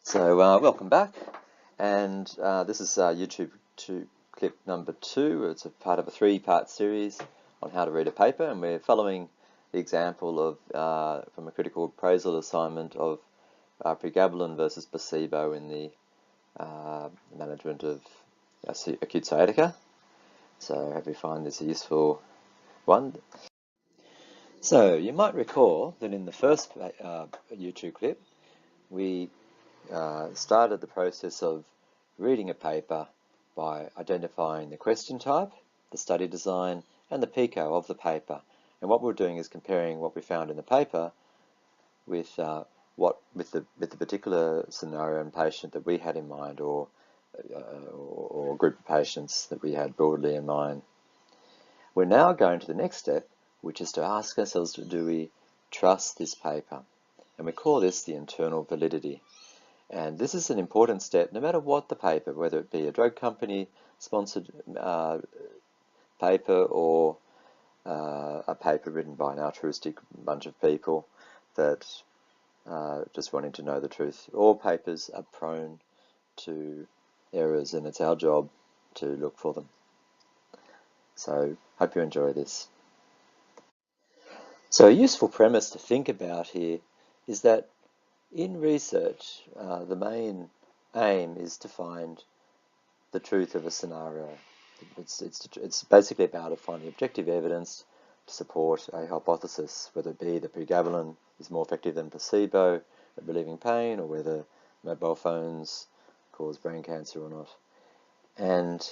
Welcome back, and this is YouTube clip number 2. It's a part of a 3-part series on how to read a paper, and we're following the example of from a critical appraisal assignment of pregabalin versus placebo in the management of acute sciatica. So I hope you find this a useful one. So you might recall that in the first YouTube clip, we started the process of reading a paper by identifying the question type, the study design, and the PICO of the paper. And what we're doing is comparing what we found in the paper with the particular scenario and patient that we had in mind, or group of patients that we had broadly in mind. We're now going to the next step, which is to ask ourselves, do we trust this paper? And we call this the internal validity. And this is an important step no matter what the paper, whether it be a drug company sponsored paper or a paper written by an altruistic bunch of people that just wanting to know the truth. All papers are prone to errors, and it's our job to look for them. So hope you enjoy this. So a useful premise to think about here is that in research, the main aim is to find the truth of a scenario. It's basically about finding objective evidence to support a hypothesis, whether it be that pregabalin is more effective than placebo at relieving pain, or whether mobile phones cause brain cancer or not. And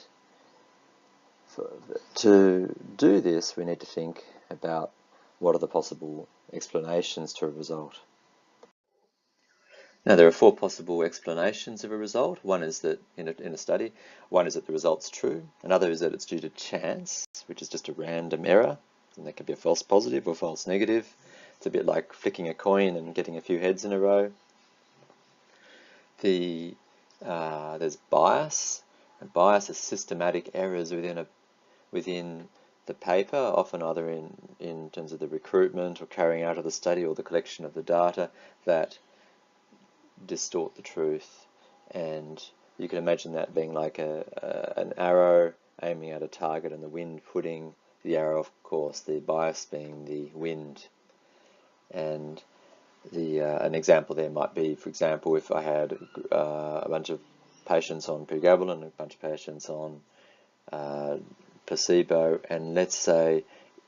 to do this, we need to think about what are the possible explanations to a result. Now, there are 4 possible explanations of a result. One is that in a study, one is that the result's true. Another is that it's due to chance, which is just a random error, and that can be a false positive or false negative. It's a bit like flicking a coin and getting a few heads in a row. There's bias, and bias is systematic errors within the paper, often either in terms of the recruitment or carrying out of the study or the collection of the data, that distort the truth. And you can imagine that being like an arrow aiming at a target and the wind putting the arrow off course, the bias being the wind. And an example there might be, for example, if I had a bunch of patients on pregabalin and a bunch of patients on placebo, and let's say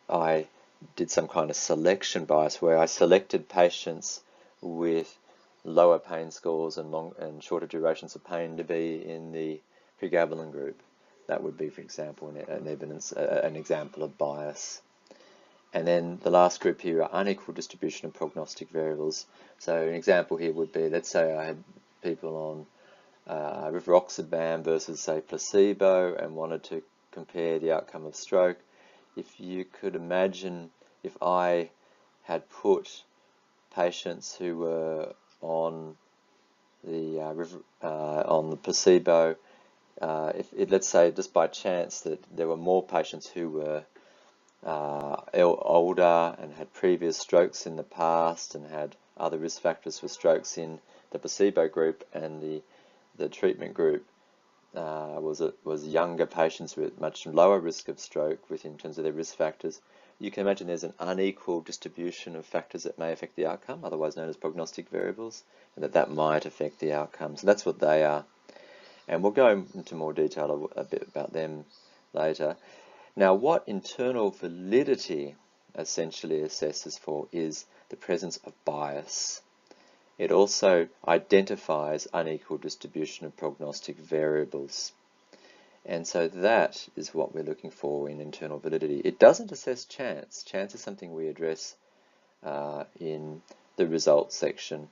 I did some kind of selection bias where I selected patients with lower pain scores and shorter durations of pain to be in the pregabalin group. That would be, for example, an example of bias. And then the last group here are unequal distribution of prognostic variables. So an example here would be, let's say I had people on rivaroxaban versus, say, placebo, and wanted to compare the outcome of stroke. If you could imagine, if I had put patients who were on the placebo, let's say just by chance that there were more patients who were older and had previous strokes in the past and had other risk factors for strokes in the placebo group, and the treatment group was younger patients with much lower risk of stroke in terms of their risk factors, you can imagine there's an unequal distribution of factors that may affect the outcome, otherwise known as prognostic variables, and that might affect the outcome. So that's what they are. And we'll go into more detail a bit about them later. Now, what internal validity essentially assesses for is the presence of bias. It also identifies unequal distribution of prognostic variables. And so that is what we're looking for in internal validity. It doesn't assess chance. Chance is something we address in the results section.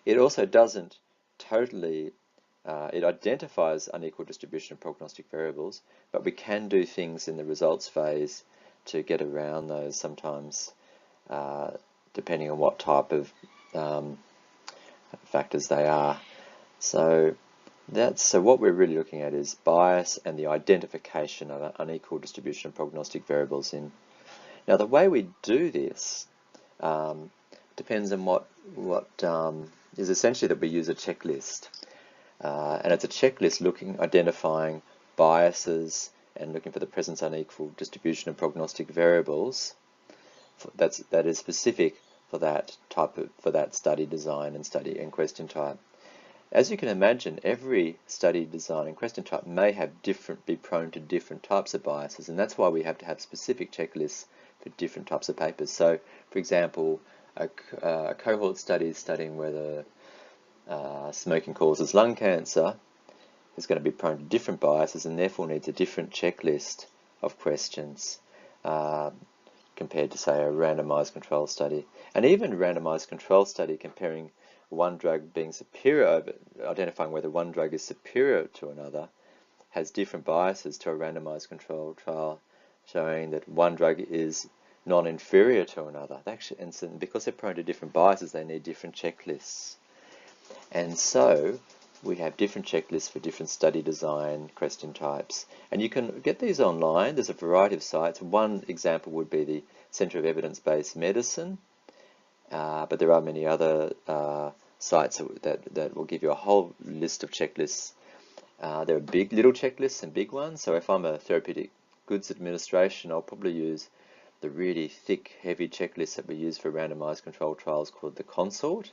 It also doesn't totally, it identifies unequal distribution of prognostic variables, but we can do things in the results phase to get around those sometimes, depending on what type of factors they are. So what we're really looking at is bias and the identification of an unequal distribution of prognostic variables in. Now, the way we do this depends on what is essentially that we use a checklist. And it's a checklist identifying biases and looking for the presence of unequal distribution of prognostic variables that is specific for that study design and study and question type. As you can imagine, every study design and question type may be prone to different types of biases, and that's why we have to have specific checklists for different types of papers. So, for example, a cohort study studying whether smoking causes lung cancer is going to be prone to different biases and therefore needs a different checklist of questions compared to, say, a randomized control study. And even a randomized control study comparing one drug being superior, identifying whether one drug is superior to another, has different biases to a randomized control trial showing that one drug is non-inferior to another. And because they're prone to different biases, they need different checklists. And so we have different checklists for different study design question types. And you can get these online. There's a variety of sites. One example would be the Center of Evidence-Based Medicine, but there are many other sites that will give you a whole list of checklists. There are little checklists and big ones. So if I'm a therapeutic goods administration, I'll probably use the really thick, heavy checklist that we use for randomized controlled trials called the CONSORT.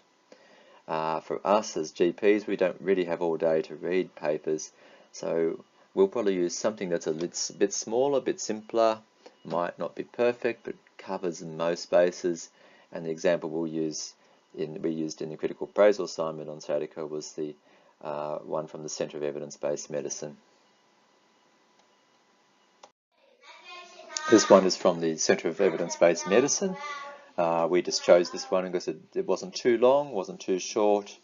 For us as GPs, we don't really have all day to read papers, so we'll probably use something that's a bit smaller, a bit simpler, might not be perfect, but covers most bases. And the example we used in the critical appraisal assignment on Sciatica was the one from the Center of Evidence-Based Medicine. This one is from the Center of Evidence-Based Medicine. We just chose this one because it wasn't too long, wasn't too short.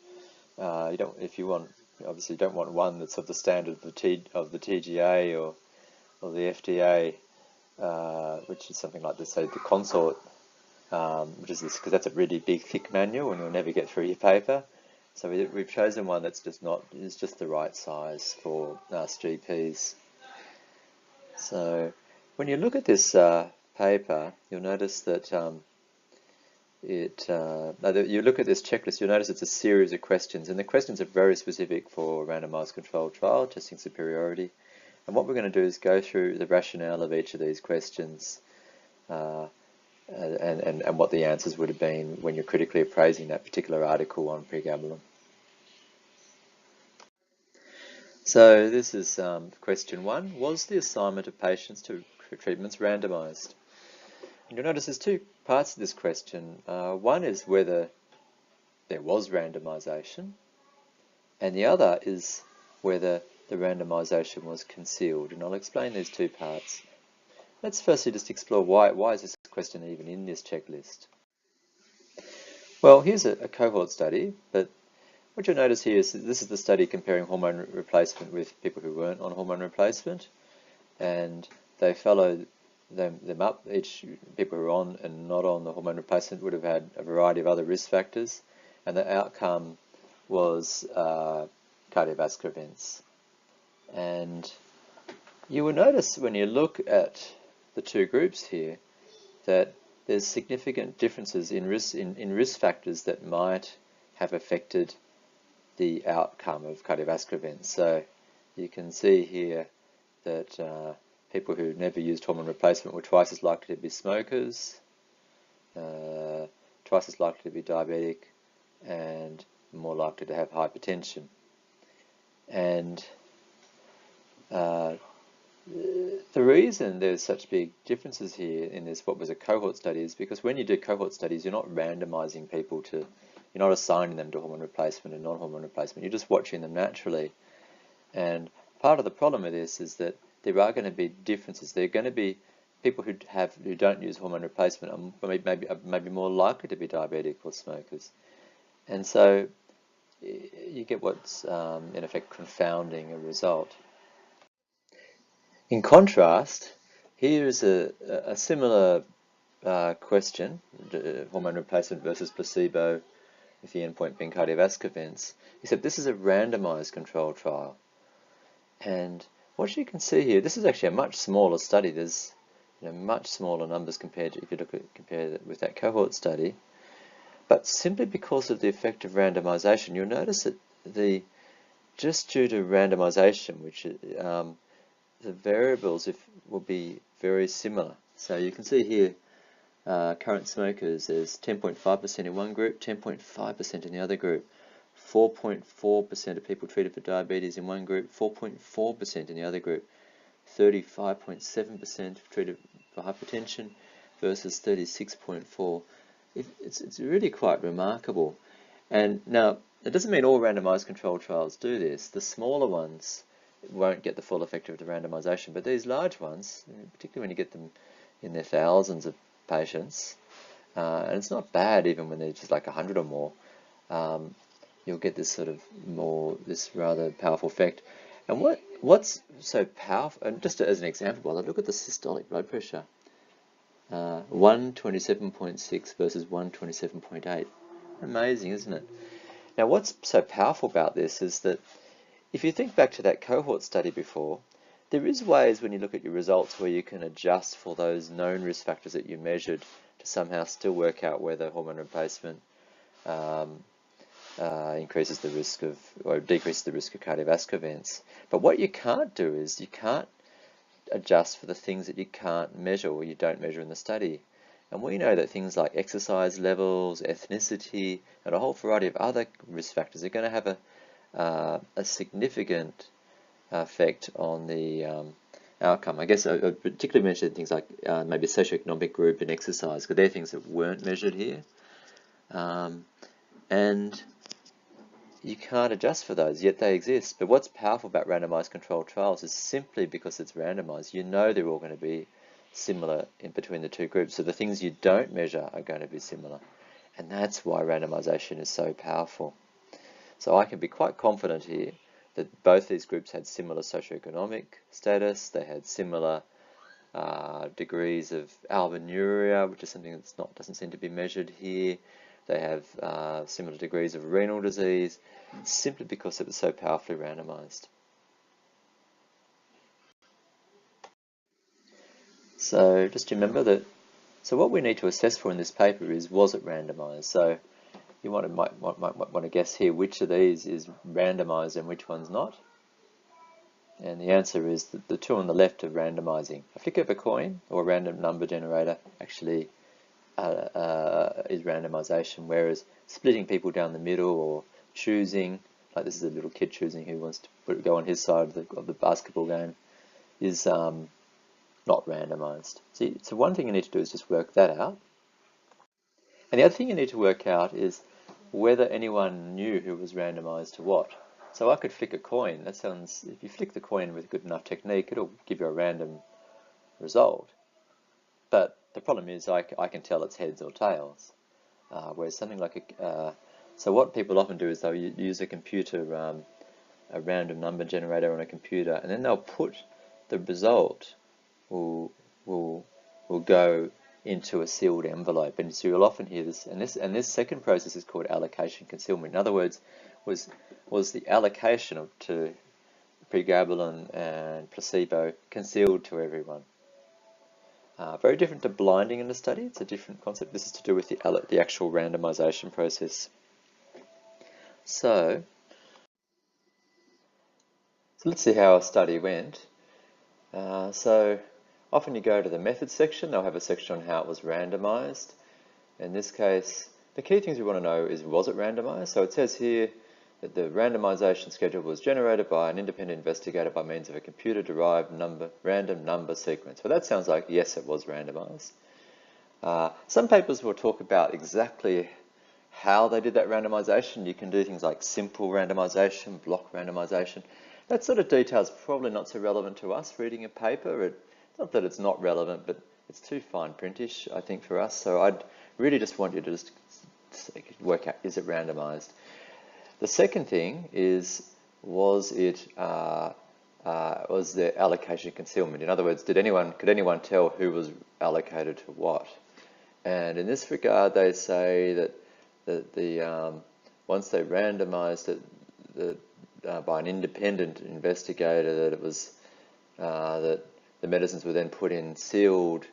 Obviously you don't want one that's of the standard of the TGA or the FDA, which is something like this, say the CONSORT, which is this, because that's a really big, thick manual and you'll never get through your paper. So we've chosen one that's is just the right size for us GPs. So when you look at this paper, you'll notice that you look at this checklist, you'll notice it's a series of questions, and the questions are very specific for a randomized controlled trial, testing superiority. And what we're going to do is go through the rationale of each of these questions and what the answers would have been when you're critically appraising that particular article on pregabalin. So this is question 1. Was the assignment of patients to treatments randomized? And you'll notice there's two parts to this question. One is whether there was randomization, and the other is whether the randomization was concealed. And I'll explain these two parts. Let's firstly just explore why is this question even in this checklist? Well, here's a cohort study, but what you'll notice here is this is the study comparing hormone replacement with people who weren't on hormone replacement, and they followed them up. People who are on and not on the hormone replacement would have had a variety of other risk factors, and the outcome was cardiovascular events. And you will notice when you look at the two groups here that there's significant differences in risk factors that might have affected the outcome of cardiovascular events. So you can see here that people who never used hormone replacement were twice as likely to be smokers, twice as likely to be diabetic, and more likely to have hypertension. And the reason there's such big differences here in this, what was a cohort study, is because when you do cohort studies, you're not randomizing people you're not assigning them to hormone replacement and non-hormone replacement, you're just watching them naturally. And part of the problem with this is that there are going to be differences. There are going to be people who don't use hormone replacement are maybe more likely to be diabetic or smokers. And so you get what's in effect confounding a result. In contrast, here is a similar question, hormone replacement versus placebo, with the endpoint being cardiovascular events, except this is a randomized controlled trial. And what you can see here, this is actually a much smaller study. There's much smaller numbers compared to, if you compare it with that cohort study. But simply because of the effect of randomization, you'll notice that just due to randomization, which the variables will be very similar. So you can see here, current smokers, there's 10.5% in one group, 10.5% in the other group, 4.4% of people treated for diabetes in one group, 4.4% in the other group, 35.7% treated for hypertension versus 36.4%. It's really quite remarkable. And now, it doesn't mean all randomized controlled trials do this. The smaller ones won't get the full effect of the randomization, but these large ones, particularly when you get them in their thousands of patients, and it's not bad even when they're just like 100 or more, you'll get this sort of this rather powerful effect. And what's so powerful, and just as an example, look at the systolic blood pressure. 127.6 versus 127.8. Amazing, isn't it? Now, what's so powerful about this is that if you think back to that cohort study before, there is ways when you look at your results where you can adjust for those known risk factors that you measured to somehow still work out whether hormone replacement increases the risk of, or decreases the risk of cardiovascular events. But what you can't do is you can't adjust for the things that you can't measure or you don't measure in the study. And we know that things like exercise levels, ethnicity, and a whole variety of other risk factors are going to have a significant effect on the outcome. I guess I particularly mentioned things like maybe socioeconomic group and exercise, because they're things that weren't measured here. And you can't adjust for those, yet they exist. But what's powerful about randomized controlled trials is simply because it's randomized, you know they're all going to be similar in between the two groups. So the things you don't measure are going to be similar. And that's why randomization is so powerful. So I can be quite confident here that both these groups had similar socioeconomic status, they had similar degrees of albuminuria, which is something that's doesn't seem to be measured here. They have similar degrees of renal disease, simply because it was so powerfully randomized. So just remember that, so what we need to assess for in this paper is, was it randomized? So you might want to guess here which of these is randomized and which one's not. And the answer is that the two on the left are randomizing. A flick of a coin or a random number generator actually is randomization, whereas splitting people down the middle or choosing, like this is a little kid choosing who wants to go on his side of the basketball game, is not randomized. So one thing you need to do is just work that out. And the other thing you need to work out is whether anyone knew who was randomized to what. So I could flick a coin. That sounds, if you flick the coin with good enough technique, it'll give you a random result. But the problem is I can tell it's heads or tails. Whereas something like so what people often do is they'll use a computer, a random number generator on a computer, and then they'll put the result will go into a sealed envelope. And so you'll often hear this, and this second process is called allocation concealment. In other words, was the allocation to pregabalin and placebo concealed to everyone? Very different to blinding in the study. It's a different concept. This is to do with the actual randomization process. So let's see how our study went. So often you go to the methods section, they'll have a section on how it was randomized. In this case, the key things we want to know is, was it randomized? So it says here that the randomization schedule was generated by an independent investigator by means of a computer-derived random number sequence. Well, that sounds like, yes, it was randomized. Some papers will talk about exactly how they did that randomization. You can do things like simple randomization, block randomization. That sort of detail is probably not so relevant to us reading a paper. It's not that it's not relevant, but it's too fine printish, I think, for us. So I'd really just want you to just work out, is it randomized? The second thing is, was there allocation concealment? In other words, could anyone tell who was allocated to what? And in this regard, they say that once they randomized it by an independent investigator, that it was that the medicines were then put in sealed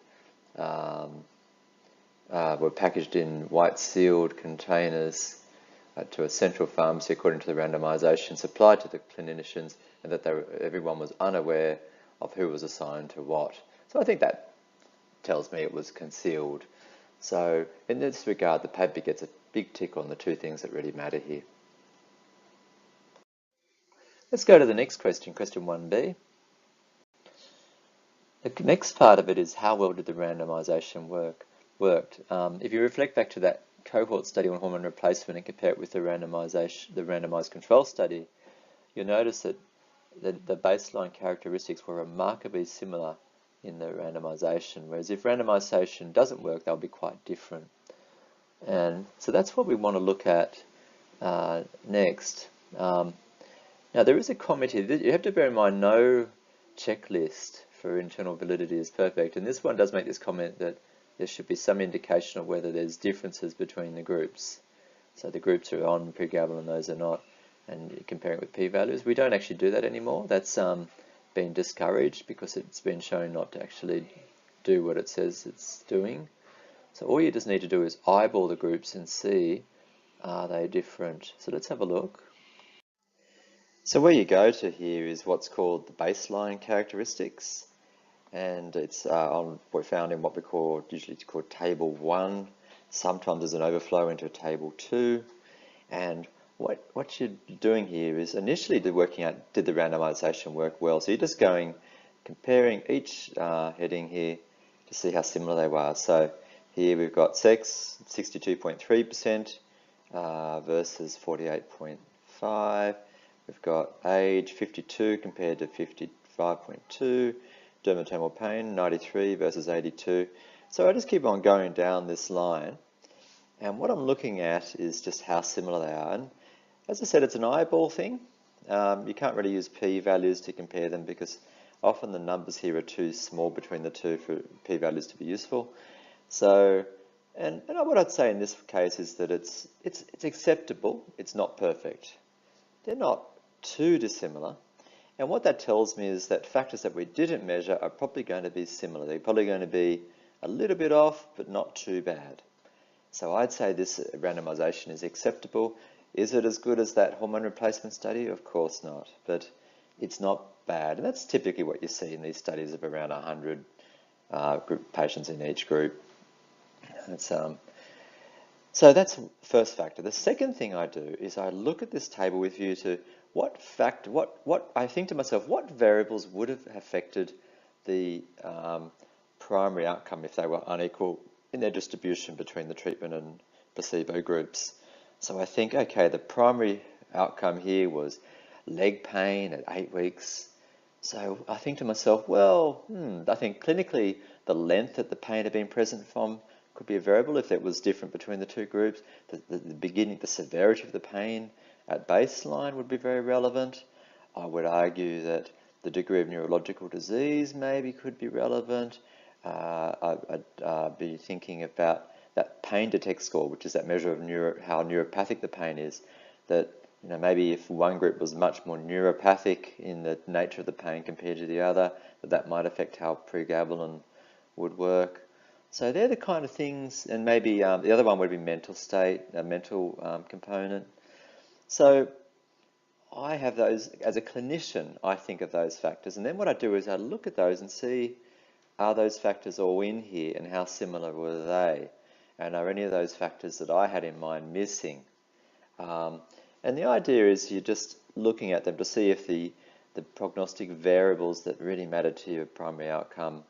were packaged in white sealed containers to a central pharmacy according to the randomization supplied to the clinicians, and that everyone was unaware of who was assigned to what. So I think that tells me it was concealed. So in this regard, the paper gets a big tick on the two things that really matter here. Let's go to the next question, question 1b. The next part of it is how well did the randomization worked. If you reflect back to that cohort study on hormone replacement and compare it with the randomized control study, you'll notice that the baseline characteristics were remarkably similar in the randomization, whereas if randomization doesn't work, they'll be quite different. And so that's what we want to look at next. Now there is a comment here. You have to bear in mind no checklist for internal validity is perfect, and this one does make this comment that there should be some indication of whether there's differences between the groups. So the groups are on pregabalin and those are not, and comparing it with p-values. We don't actually do that anymore. That's been discouraged because it's been shown not to actually do what it says it's doing. So all you just need to do is eyeball the groups and see, are they different? So let's have a look. So where you go to here is what's called the baseline characteristics, and it's we're found in what we call, usually it's called table 1. Sometimes there's an overflow into table 2, and what you're doing here is initially working out, did the randomization work well? So you're just comparing each heading here to see how similar they were. So here we've got sex, 62.3% versus 48.5%. We've got age, 52 compared to 55.2. Dermatomal pain, 93 versus 82. So I just keep on going down this line. And what I'm looking at is just how similar they are. And as I said, it's an eyeball thing. You can't really use p-values to compare them because often the numbers here are too small between the two for p-values to be useful. So, and what I'd say in this case is that it's acceptable. It's not perfect. They're not too dissimilar. And what that tells me is that factors that we didn't measure are probably going to be similar. They're probably going to be a little bit off, but not too bad. So I'd say this randomization is acceptable. Is it as good as that hormone replacement study? Of course not, but it's not bad. And that's typically what you see in these studies of around 100 group patients in each group. So that's the first factor. The second thing I do is I look at this table with view to what I think to myself, what variables would have affected the primary outcome if they were unequal in their distribution between the treatment and placebo groups. So I think, okay, the primary outcome here was leg pain at 8 weeks. So I think to myself, well, I think clinically the length that the pain had been present from could be a variable if it was different between the two groups. The severity of the pain at baseline would be very relevant. I would argue that the degree of neurological disease maybe could be relevant. I'd be thinking about that pain detect score, which is that measure of how neuropathic the pain is. That maybe if one group was much more neuropathic in the nature of the pain compared to the other, that might affect how pregabalin would work. So they're the kind of things, and maybe the other one would be mental state, a mental component. So I have those, as a clinician, I think of those factors. And then what I do is I look at those and see, are those factors all in here and how similar were they? And are any of those factors that I had in mind missing? And the idea is you're just looking at them to see if the prognostic variables that really matter to your primary outcome,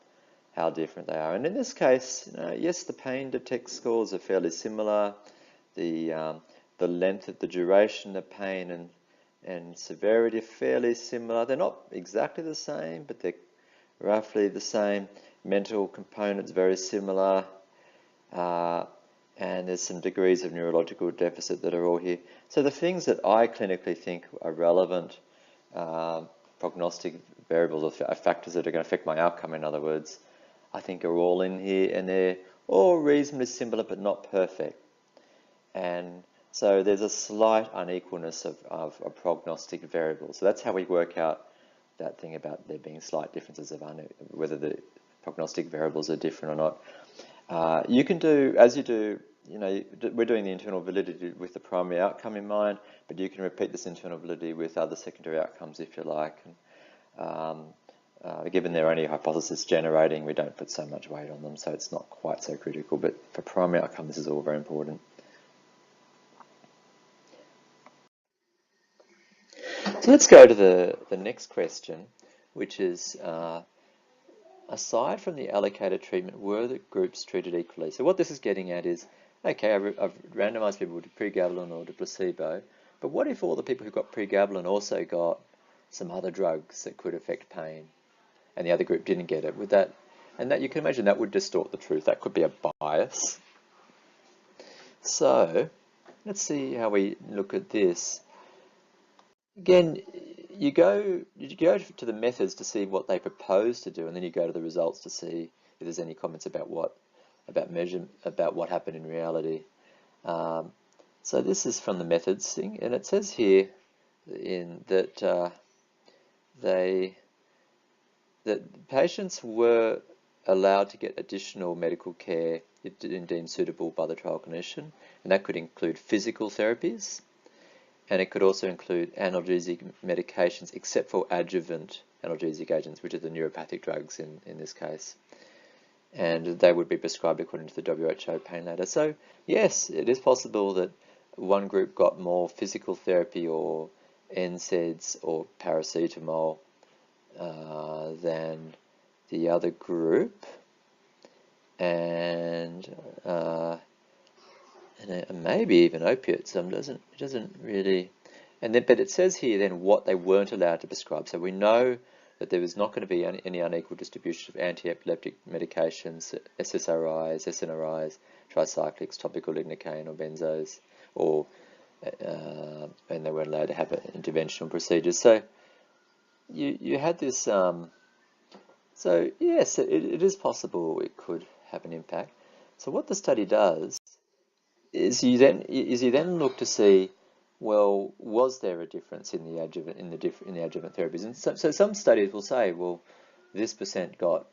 how different they are. And in this case, yes, the pain detect scores are fairly similar. The length of the duration of pain and severity are fairly similar. They're not exactly the same, but they're roughly the same. Mental components very similar. And there's some degrees of neurological deficit that are all here. So the things that I clinically think are relevant, prognostic variables or factors that are going to affect my outcome, in other words, I think are all in here, and they're all reasonably similar but not perfect. And so there's a slight unequalness of prognostic variables. So that's how we work out that thing about there being slight differences of whether the prognostic variables are different or not. You can do, as you do, we're doing the internal validity with the primary outcome in mind, but you can repeat this internal validity with other secondary outcomes if you like. And, given they're only hypothesis generating, we don't put so much weight on them, so it's not quite so critical. But for primary outcome, this is all very important. So let's go to the next question, which is, aside from the allocated treatment, were the groups treated equally? So what this is getting at is, okay, I've randomized people to pregabalin or to placebo, but what if all the people who got pregabalin also got some other drugs that could affect pain, and the other group didn't get it? Would that, and that you can imagine that would distort the truth. That could be a bias. So let's see how we look at this. Again, you go to the methods to see what they propose to do, and then you go to the results to see if there's any comments about what happened in reality. So this is from the methods thing, and it says here that patients were allowed to get additional medical care if deemed suitable by the trial clinician, and that could include physical therapies, and it could also include analgesic medications, except for adjuvant analgesic agents, which are the neuropathic drugs in this case. And they would be prescribed according to the WHO pain ladder. So yes, it is possible that one group got more physical therapy or NSAIDs or paracetamol than the other group, and maybe even opiates. It doesn't really, but it says here then what they weren't allowed to prescribe. So we know that there was not going to be any unequal distribution of anti-epileptic medications, SSRIs, SNRIs, tricyclics, topical lidocaine or benzos, and they weren't allowed to have interventional procedures. So you had this. So yes, it is possible it could have an impact. So what the study does is you then look to see, well, was there a difference in the adjuvant therapies? And so some studies will say, well, this percent got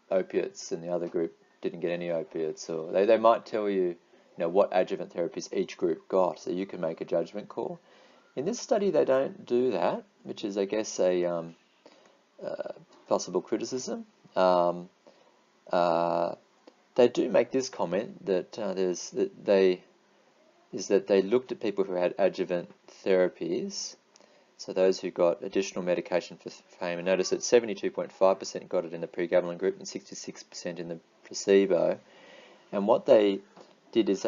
opiates and the other group didn't get any opiates, or they might tell you, what adjuvant therapies each group got, so you can make a judgment call. In this study, they don't do that, which is, I guess, a possible criticism. They do make this comment that they looked at people who had adjuvant therapies, so those who got additional medication for pain, and notice that 72.5% got it in the pregabalin group and 66% in the placebo. And what they did is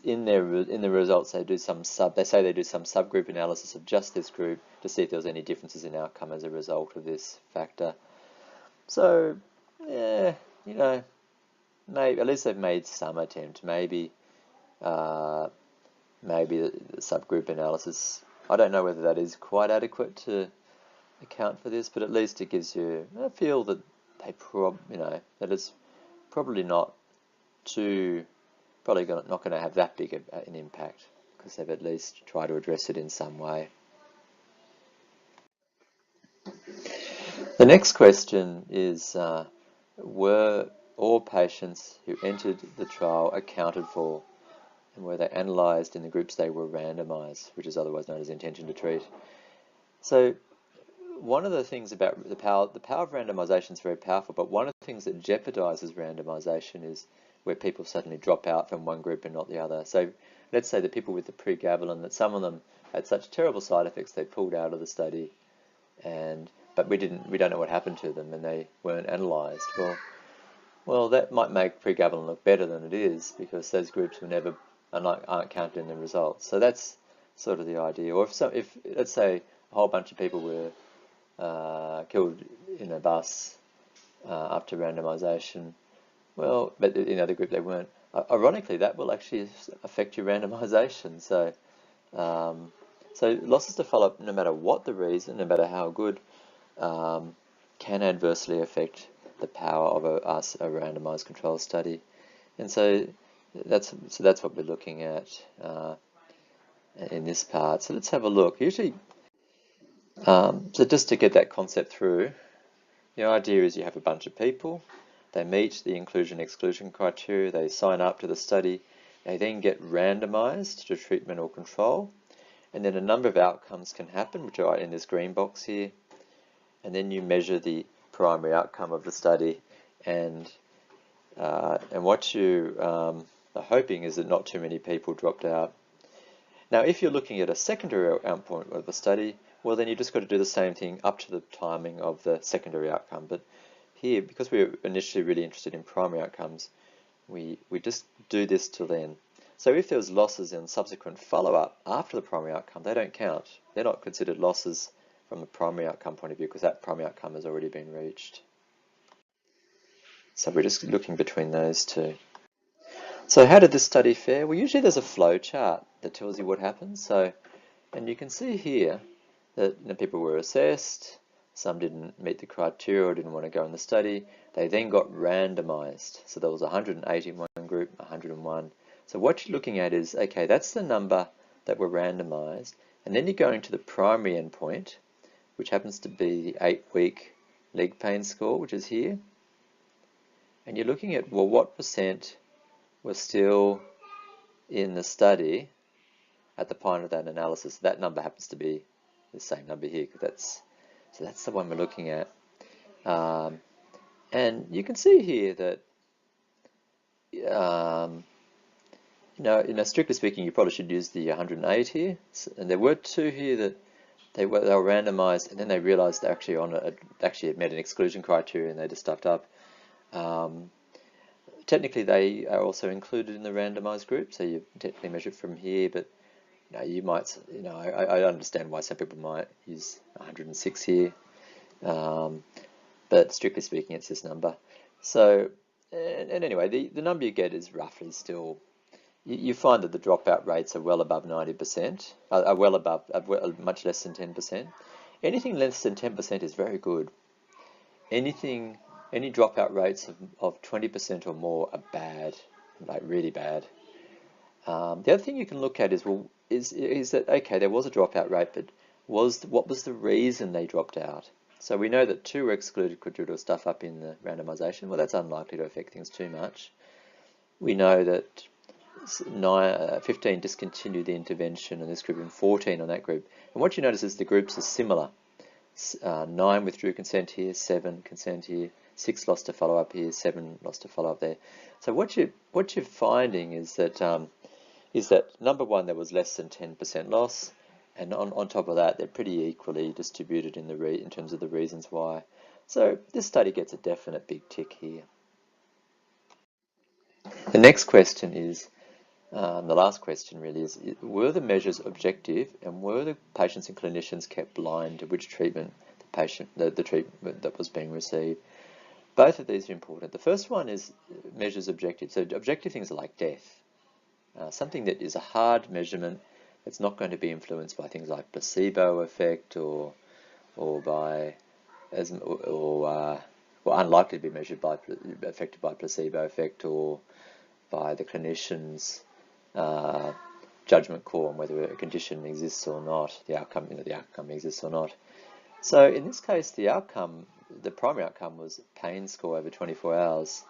in the results they do some subgroup analysis of just this group to see if there was any differences in outcome as a result of this factor. So yeah, maybe at least they've made some attempt. Maybe the subgroup analysis, I don't know whether that is quite adequate to account for this, but at least it gives you a feel that that it's probably not not going to have that big an impact, because they've at least tried to address it in some way. The next question is, were all patients who entered the trial accounted for, and were they analysed in the groups they were randomised, which is otherwise known as intention to treat? So one of the things about the power of randomisation is very powerful, but one of the things that jeopardises randomisation is where people suddenly drop out from one group and not the other. So let's say the people with the pregabalin, that some of them had such terrible side effects they pulled out of the study, but we don't know what happened to them, and they weren't analysed. Well, that might make pregabalin look better than it is, because those groups aren't counted in the results. So that's sort of the idea. Or if let's say a whole bunch of people were killed in a bus after randomisation, well, but in the other group they weren't. Ironically, that will actually affect your randomisation. So losses to follow-up, no matter what the reason, no matter how good, can adversely affect the power of a randomised control study. And so that's what we're looking at in this part. So let's have a look. Usually, so just to get that concept through, the idea is you have a bunch of people. they meet the inclusion-exclusion criteria, they sign up to the study, they then get randomized to treatment or control, and then a number of outcomes can happen, which are in this green box here, and then you measure the primary outcome of the study, and what you are hoping is that not too many people dropped out. Now, if you're looking at a secondary outcome of the study, well, then you just got to do the same thing up to the timing of the secondary outcome. But here, because we were initially really interested in primary outcomes, we just do this till then. So if there was losses in subsequent follow-up after the primary outcome, they don't count. They're not considered losses from the primary outcome point of view because that primary outcome has already been reached. So we're just looking between those two. So how did this study fare? Well, usually there's a flow chart that tells you what happens. So, and you can see here that people were assessed, some didn't meet the criteria or didn't want to go in the study. They then got randomized. So there was 181 group, 101. So what you're looking at is, okay, that's the number that were randomized. And then you're going to the primary endpoint, which happens to be the 8-week leg pain score, which is here. And you're looking at, well, what percent were still in the study at the point of that analysis. That number happens to be the same number here, because that's the one we're looking at. And you can see here that, strictly speaking, you probably should use the 108 here. And there were two here that they were randomized, and then they realized they actually it met an exclusion criteria, and they just stuffed up. Technically, they are also included in the randomized group, so you technically measure it from here, but you might, I understand why some people might use 106 here, but strictly speaking, it's this number. So, and anyway, the number you get is roughly still, you find that the dropout rates are well above 90%, are well above, much less than 10%. Anything less than 10% is very good. Any dropout rates of 20% or more are bad, like really bad. The other thing you can look at is, well, is that, okay, there was a dropout rate, but what was the reason they dropped out? So we know that 2 were excluded due to stuff up in the randomization. Well, that's unlikely to affect things too much. We know that 15 discontinued the intervention in this group and 14 on that group. And what you notice is the groups are similar. 9 withdrew consent here, 7 consent here, 6 lost to follow-up here, 7 lost to follow-up there. So what you're finding is that number one, there was less than 10% loss, and on top of that, they're pretty equally distributed in terms of the reasons why. So this study gets a definite big tick here. The next question is, the last question really is, were the measures objective, and were the patients and clinicians kept blind to which treatment the treatment that was being received? Both of these are important. The first one is measures objective. So objective things are like death. Something that is a hard measurement. It's not going to be influenced by things like placebo effect or unlikely to be affected by placebo effect or by the clinician's judgment call on whether a condition exists or not, the outcome exists or not. So in this case, the primary outcome was pain score over 24 hours,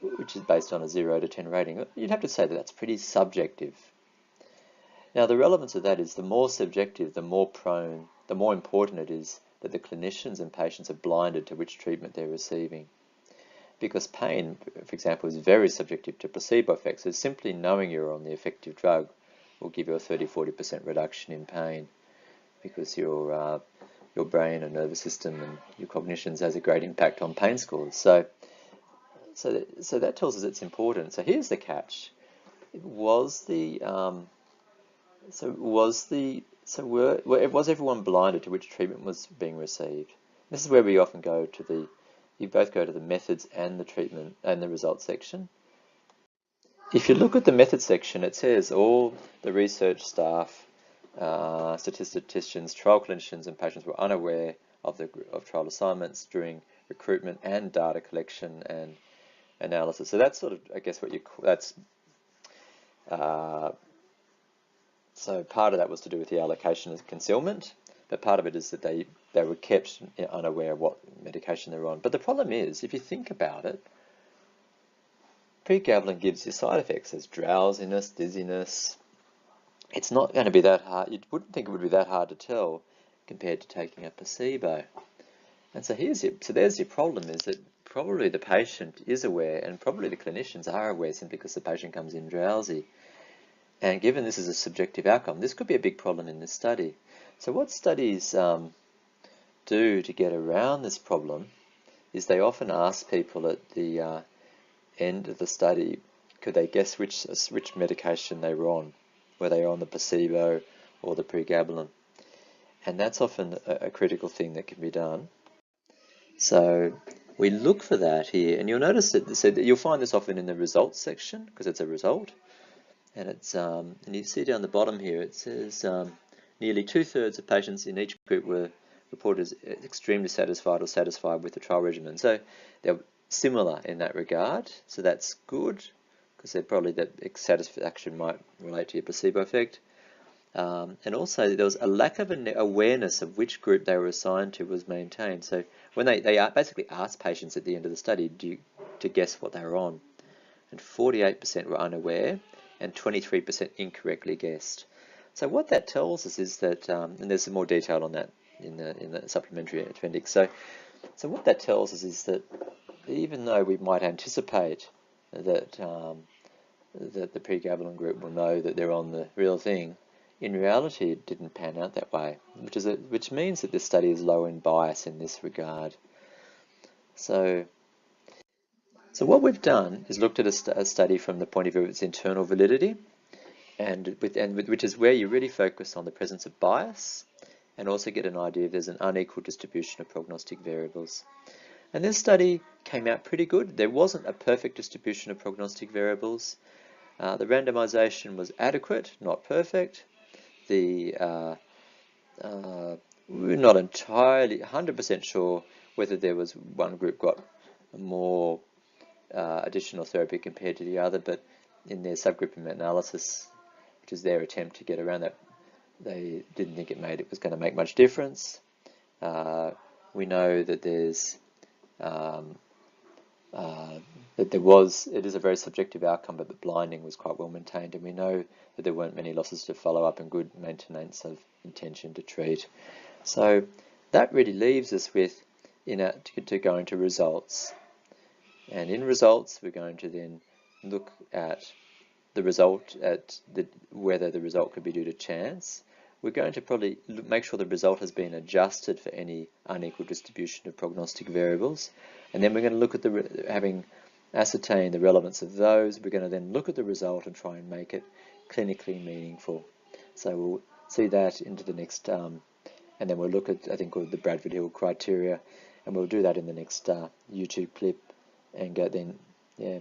which is based on a 0 to 10 rating. You'd have to say that that's pretty subjective. Now, the relevance of that is the more subjective, the more important it is that the clinicians and patients are blinded to which treatment they're receiving. Because pain, for example, is very subjective to placebo effects. So simply knowing you're on the effective drug will give you a 30-40% reduction in pain, because your brain and nervous system and your cognitions has a great impact on pain scores. So that tells us it's important. So here's the catch: was everyone blinded to which treatment was being received? This is where we often go to you both go to the methods and the treatment and the results section. If you look at the methods section, it says all the research staff, statisticians, trial clinicians, and patients were unaware of trial assignments during recruitment and data collection and analysis. So that's sort of, I guess, so part of that was to do with the allocation of concealment, but part of it is that they were kept unaware of what medication they were on. But the problem is, if you think about it, pregabalin gives you side effects as drowsiness, dizziness. It's not going to be that hard. You wouldn't think it would be that hard to tell compared to taking a placebo. And so there's your problem, is that probably the patient is aware, and probably the clinicians are aware simply because the patient comes in drowsy. And given this is a subjective outcome, this could be a big problem in this study. So what studies do to get around this problem is they often ask people at the end of the study, could they guess which medication they were on? Were they on the placebo or the pregabalin? And that's often a critical thing that can be done. So we look for that here, and you'll notice that you'll find this often in the results section because it's a result, and it's and you see down the bottom here it says nearly 2/3 of patients in each group were reported as extremely satisfied or satisfied with the trial regimen. So they're similar in that regard. So that's good because they're probably that satisfaction might relate to your placebo effect. And also there was a lack of awareness of which group they were assigned to was maintained. So when they basically asked patients at the end of the study to guess what they were on, and 48% were unaware and 23% incorrectly guessed. So what that tells us is that, and there's some more detail on that in the supplementary appendix. So what that tells us is that even though we might anticipate that that the pregabalin group will know that they're on the real thing, in reality, it didn't pan out that way, which means that this study is low in bias in this regard. So what we've done is looked at a study from the point of view of its internal validity, which is where you really focus on the presence of bias, and also get an idea if there's an unequal distribution of prognostic variables. And this study came out pretty good. There wasn't a perfect distribution of prognostic variables. The randomization was adequate, not perfect. We're not entirely 100% sure whether there was one group got more additional therapy compared to the other, but in their subgroup analysis, which is their attempt to get around that, they didn't think it was going to make much difference. We know that there's it is a very subjective outcome, but the blinding was quite well maintained, and we know that there weren't many losses to follow up and good maintenance of intention to treat. So that really leaves us with to go into results. And in results, we're going to then look at the result, whether the result could be due to chance. We're going to probably make sure the result has been adjusted for any unequal distribution of prognostic variables. And then we're going to look at having ascertained the relevance of those, we're going to then look at the result and try and make it clinically meaningful. So we'll see that into the next, and then we'll look at, I think, the Bradford Hill criteria, and we'll do that in the next YouTube clip, and go then, yeah.